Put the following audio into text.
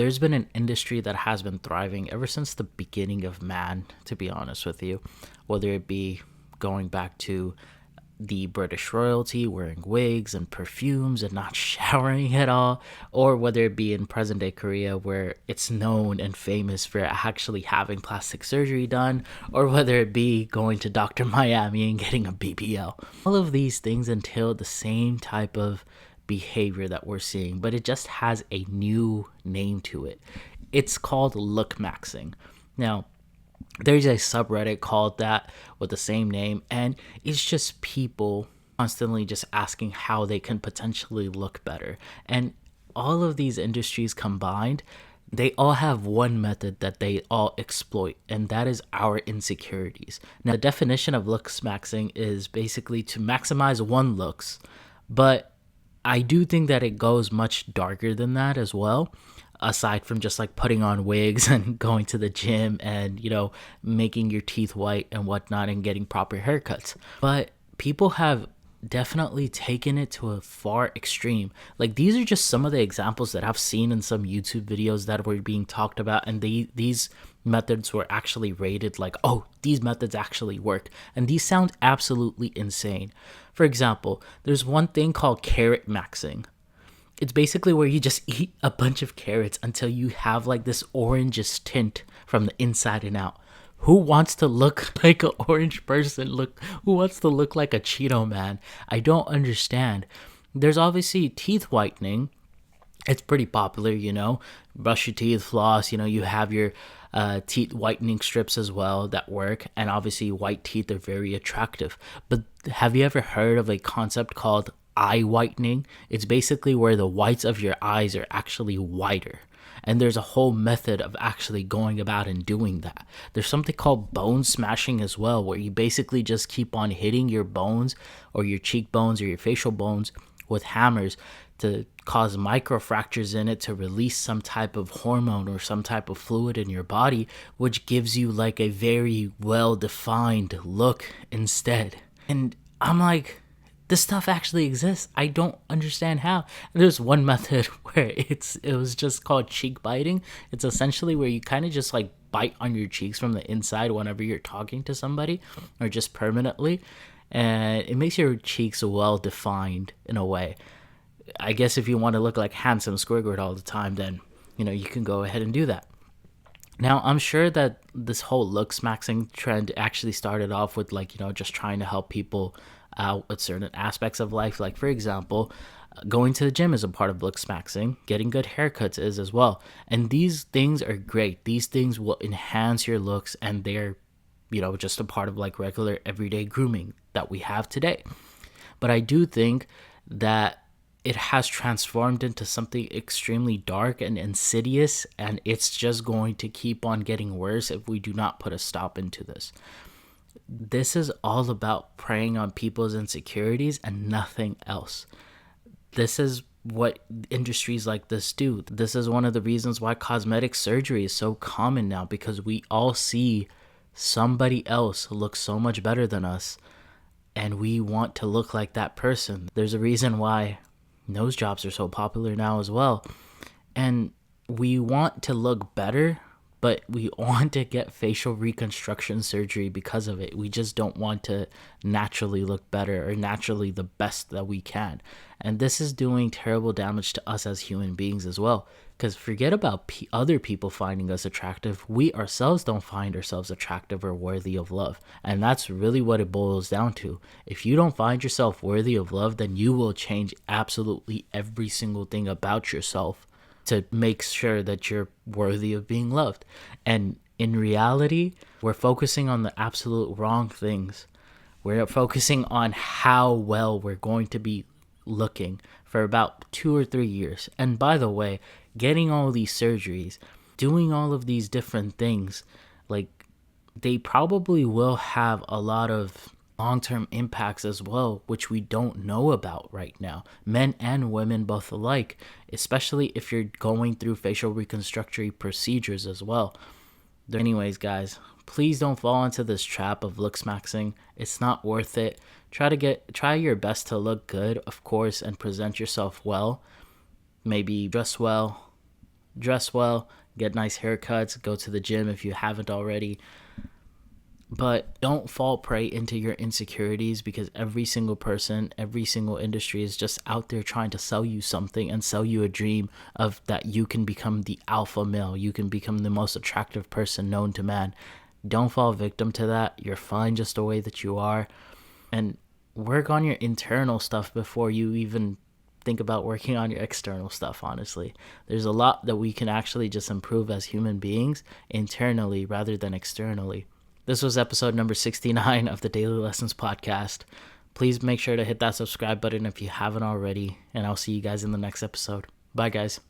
there's been an industry that has been thriving ever since the beginning of man, to be honest with you, whether it be going back to the British royalty wearing wigs and perfumes and not showering at all, or whether it be in present day Korea where it's known and famous for actually having plastic surgery done, or whether it be going to Dr. Miami and getting a BBL. All of these things entail the same type of behavior that we're seeing, but it just has a new name to it. It's called lookmaxxing. Now, there's a subreddit called that with the same name, and it's just people constantly just asking how they can potentially look better. And all of these industries combined, they all have one method that they all exploit, and that is our insecurities. Now, the definition of looks maxing is basically to maximize one looks, but I do think that it goes much darker than that as well, aside from just like putting on wigs and going to the gym and, making your teeth white and whatnot and getting proper haircuts. But people have definitely taken it to a far extreme. Like, these are just some of the examples that I've seen in some YouTube videos that were being talked about, and these methods were actually rated like, oh, these methods actually work, and these sound absolutely insane. For example, there's one thing called carrot maxing. It's basically where you just eat a bunch of carrots until you have like this orangish tint from the inside and out. Who wants to look like an orange person? Who wants to look like a Cheeto man? I don't understand. There's obviously teeth whitening. It's pretty popular, brush your teeth, floss, you have your teeth whitening strips as well that work. And obviously white teeth are very attractive. But have you ever heard of a concept called eye whitening? It's basically where the whites of your eyes are actually whiter. And there's a whole method of actually going about and doing that. There's something called bone smashing as well, where you basically just keep on hitting your bones or your cheekbones or your facial bones with hammers to cause microfractures in it to release some type of hormone or some type of fluid in your body, which gives you like a very well-defined look instead. And I'm like, this stuff actually exists. I don't understand how. There's one method where it was just called cheek biting. It's essentially where you kind of just like bite on your cheeks from the inside whenever you're talking to somebody, or just permanently, and it makes your cheeks well defined in a way. I guess if you want to look like handsome Squidward all the time, then you can go ahead and do that. Now, I'm sure that this whole looks maxing trend actually started off with like, just trying to help people out with certain aspects of life. Like, for example, going to the gym is a part of looks maxing. Getting good haircuts is as well. And these things are great. These things will enhance your looks, and they're, just a part of like regular everyday grooming that we have today. But I do think that it has transformed into something extremely dark and insidious, and it's just going to keep on getting worse if we do not put a stop into this. This is all about preying on people's insecurities and nothing else. This is what industries like this do. This is one of the reasons why cosmetic surgery is so common now, because we all see somebody else look so much better than us, and we want to look like that person. There's a reason why nose jobs are so popular now as well. And we want to look better, but we want to get facial reconstruction surgery because of it. We just don't want to naturally look better or naturally the best that we can. And this is doing terrible damage to us as human beings as well. Because forget about other people finding us attractive. We ourselves don't find ourselves attractive or worthy of love. And that's really what it boils down to. If you don't find yourself worthy of love, then you will change absolutely every single thing about yourself to make sure that you're worthy of being loved. And in reality, we're focusing on the absolute wrong things. We're focusing on how well we're going to be looking for about 2 or 3 years. And by the way, getting all these surgeries, doing all of these different things, like, they probably will have a lot of long-term impacts as well, which we don't know about right now, men and women both alike, especially if you're going through facial reconstructive procedures as well. Anyways, guys, please don't fall into this trap of looks maxing. It's not worth it. Try your best to look good, of course, and present yourself well. Maybe dress well, dress well, get nice haircuts, go to the gym if you haven't already. But don't fall prey into your insecurities, because every single person, every single industry is just out there trying to sell you something and sell you a dream of that you can become the alpha male. You can become the most attractive person known to man. Don't fall victim to that. You're fine just the way that you are. And work on your internal stuff before you even think about working on your external stuff, honestly. There's a lot that we can actually just improve as human beings internally rather than externally. This was episode number 69 of the Daily Lessons podcast. Please make sure to hit that subscribe button if you haven't already, and I'll see you guys in the next episode. Bye, guys.